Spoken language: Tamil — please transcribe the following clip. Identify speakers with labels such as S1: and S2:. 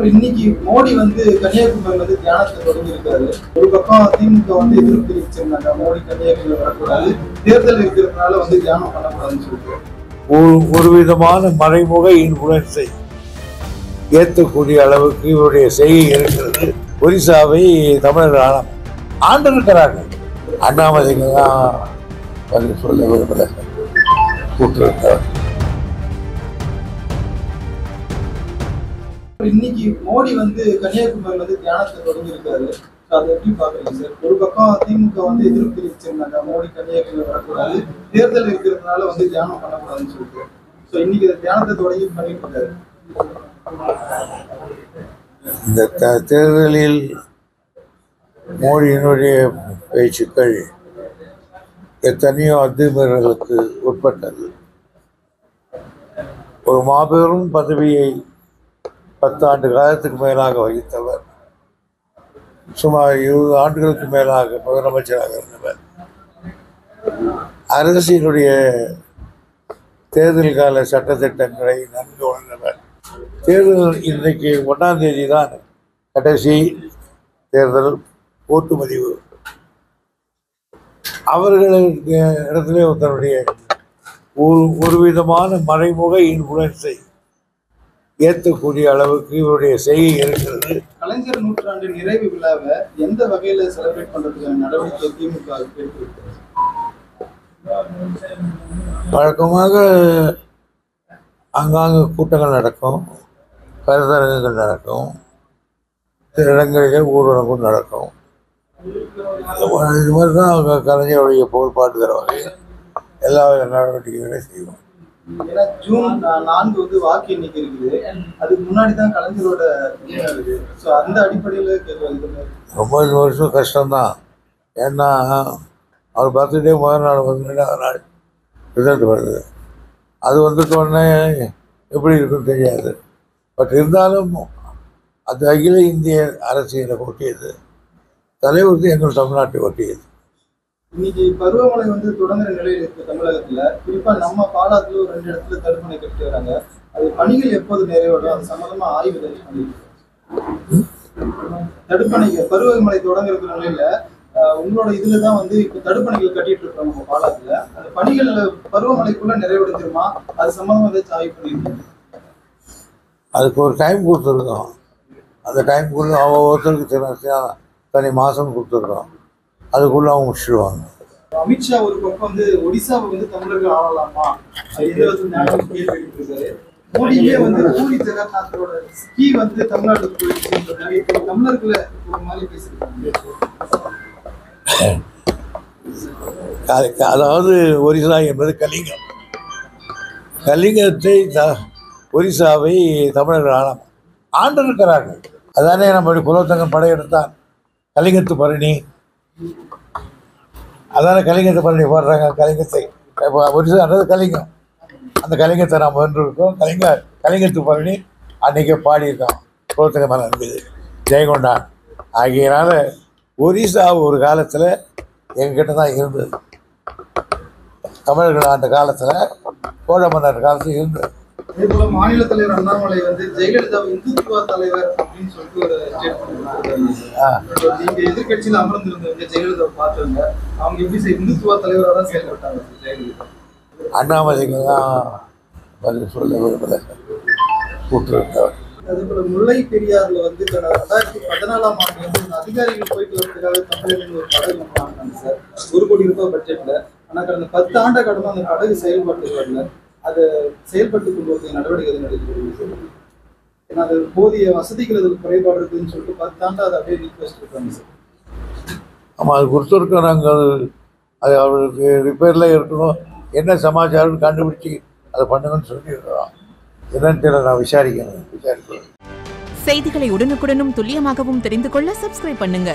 S1: இன்னைக்கு மோடி கன்னியாகுமரி தியானத்தை தொடங்கியிருக்காரு. ஒரு பக்கம் திமுக எதிர்ப்பு தெரிவிச்சிருந்தாங்க, மோடி கன்னியாகுமரி வரக்கூடாது, தேர்தல் இருக்கிறதுனால தியானம் பண்ணக்கூடாதுன்னு சொல்லிட்டு
S2: ஒரு விதமான மறைமுக இன்ஃபுளுன்ஸை ஏற்றக்கூடிய அளவுக்கு இவருடைய செய்கை இருக்கிறது. ஒரிசாவை தமிழர்கள் ஆண்டிருக்கிறாங்க. அண்ணாமலைக்கு தான் பதில் சொல்ல விரும்பல கூட்டிருக்கிறார்.
S1: இன்னைக்கு மோடி கன்னியாகுமரி தியானத்தை தொடங்கியிருக்காரு. அதை எப்படி பாக்குறீங்க சார்? ஒரு பக்கம் திமுக எதிர்ப்பு தெரிவிச்சிருந்தாங்க, மோடி கன்னியாகுமரி வரக்கூடாது, தேர்தல் இருக்கிறதுனால தியானம் பண்ணக்கூடாதுன்னு சொல்லிட்டு இன்னைக்கு தியானத்தை தொடங்கி பண்ணிட்டு இருக்காரு.
S2: இந்த தேர்தலில் மோடியினுடைய பேச்சுக்கள் எத்தனையோ அத்துமீறல்களுக்கு உட்பட்டது. ஒரு மாபெரும் பதவியை 10 ஆண்டு காலத்துக்கு மேலாக வகித்தவர், சுமார் 20 ஆண்டுகளுக்கு மேலாக முதலமைச்சராக இருந்தவர், அரசினுடைய தேர்தல் கால சட்டத்திட்டங்களை நன்கு உணர்ந்தவர். தேர்தல் இன்றைக்கு 1ஆம் தேதி தான் கடைசி தேர்தல் ஓட்டு பதிவு. அவர்களுக்கு இடத்துல தன்னுடைய ஒரு விதமான மறைமுக இன்ஃபுளுன்ஸை ஏற்றக்கூடிய அளவுக்கு இவருடைய செய்கை இருக்கிறது.
S1: கலைஞர் நூற்றாண்டு நிறைவு விழாவை எந்த வகையில செலிப்ரேட் பண்றதுக்கான நடவடிக்கை திமுக எடுத்திருக்கு?
S2: வழக்கமாக ஆங்காங்கு கூட்டங்கள் நடக்கும், கருத்தரங்குகள் நடக்கும், சில இடங்களிலே ஊர்வலங்கள் நடக்கும். இது மாதிரி தான் அவங்க கலைஞருடைய புகழ்பாட்டுகிற வகையில் எல்லா நடவடிக்கைகளையும் செய்வோம்.
S1: ஏன்னா ஜூன் 4 வாக்கு எண்ணிக்கை இருக்குது, அதுக்கு முன்னாடி தான் கலைஞரோட இருக்கு. ஸோ அந்த அடிப்படையில்
S2: ரொம்ப வருஷம் கஷ்டம்தான். ஏன்னா அவர் பர்த்டே முதல் நாள் 2ஆவது நாள் ரிசல்ட் வருது. அது வந்துட்ட உடனே எப்படி இருக்குன்னு தெரியாது. பட் இருந்தாலும் அது அகில இந்திய அரசியலை ஒட்டியது, தலைவருக்கு எங்கள் தமிழ்நாட்டை ஒட்டியது.
S1: இன்னைக்கு பருவமழை தொடங்குற நிலையில் இருக்கு தமிழகத்துல. குறிப்பா நம்ம பாலாத்துல ஒரு 2 இடத்துல தடுப்பணை கட்டி வராங்க. அது பணிகள் எப்போது நிறைவேறும், அது சம்பந்தமா ஆய்வு பண்ணிருக்கு. தடுப்பணை பருவமழை தொடங்குற நிலையில உங்களோட இதுலதான் இப்ப தடுப்பணைகள் கட்டிட்டு இருக்கோம் நம்ம பாலாத்துல. அந்த பணிகள் பருவமழைக்குள்ள நிறைவடைஞ்சிருமா, அது சம்பந்தமா ஏதாச்சும் ஆய்வு பண்ணிருக்கோம்?
S2: அதுக்கு ஒரு டைம் கொடுத்துருக்கோம். அந்த டைமுக்குள்ள ஒவ்வொருத்தருக்கு தனி மாதம் கொடுத்துருக்கோம். அதுக்குள்ள அவங்க முடிச்சிடுவாங்க.
S1: அமித்ஷா ஒரு பக்கம் ஒடிசாவை தமிழர்கள் ஆளலாமா கேள்வி. மோடியே பூரி ஜெகநாதரோட ஸ்கீ தமிழ்நாட்டுக்கு போயிடுச்சு, தமிழர்களை ஒரு மாதிரி பேசிருக்காங்க.
S2: அதாவது ஒரிசா என்பது கலிங்கம். கலிங்கத்தை ஒரிசாவை தமிழர்கள் ஆண்டிருக்கிறார்கள். அதானே நம்முடைய குலோத்தங்கன் படையெடுத்தான் கலிங்கத்து பரணி. அதான கலிங்கத்தை பரணி போடுறாங்க. கலிங்கத்தை ஒரிசான்றது கலிங்கம். அந்த கலிங்கத்தை நாம் வென்றிருக்கோம். கலிங்கத்து பரணி அன்றைக்கே பாடியிருக்கோம். குலோத்தங்க மலை இருக்குது, ஜெயங்கொண்டான் ஆகியனால ஒரிசா ஒரு காலத்தில் எங்ககிட்ட தான் இருந்தது. தமிழர்கள் ஆண்ட காலத்தில், சோழ மன்னர் காலத்தில் இருந்தது.
S1: அதே போல மாநில தலைவர் அண்ணாமலை ஜெயலலிதா இந்துத்துவ தலைவர் அப்படின்னு சொல்லிட்டு ஒரு நீங்க எதிர்கட்சியில் அமர்ந்திருந்தவங்க ஜெயலலிதா பார்த்தவங்க, அவங்க எப்படி இந்துத்துவ தலைவராக தான் செயல்பட்டாங்க ஜெயலலிதா.
S2: அண்ணாமலைக்கு தான் பதில் சொல்ல விரும்பல கூட்டிருக்கார்.
S1: அதே போல முல்லை பெரியாறுல 2014ஆம் ஆண்டு அதிகாரிகள் போயிட்டு வரதுக்காக தமிழர்கள் ஒரு படகு வாங்கினாங்க சார், 1 கோடி ரூபாய் பட்ஜெட்ல. ஆனா கடந்த 10 ஆண்டு கடமை அந்த படகு செயல்பாட்டுக்கு வரல. அது செயல்பட்டு கொண்டு நடவடிக்கை நடக்கிறது. ஏன்னா அது போதிய வசதிகள் அதில் குறைபாடு இருக்குதுன்னு சொல்லிட்டு 10 ஆண்டு அதை அப்படியே ரிக்வெஸ்ட் இருக்காங்க சார்.
S2: ஆமாம், அது கொடுத்துருக்கோம். நாங்கள் அது அவருக்கு ரிப்பேரில் இருக்கணும், என்ன சமாச்சாரம்னு கண்டுபிடிச்சி அதை பண்ணுங்கன்னு சொல்லியிருக்கிறோம். என்னன்னு நான் விசாரிக்கிறேன்.
S3: செய்திகளை உடனுக்குடனும் துல்லியமாகவும் தெரிந்து கொள்ள சப்ஸ்கிரைப் பண்ணுங்க.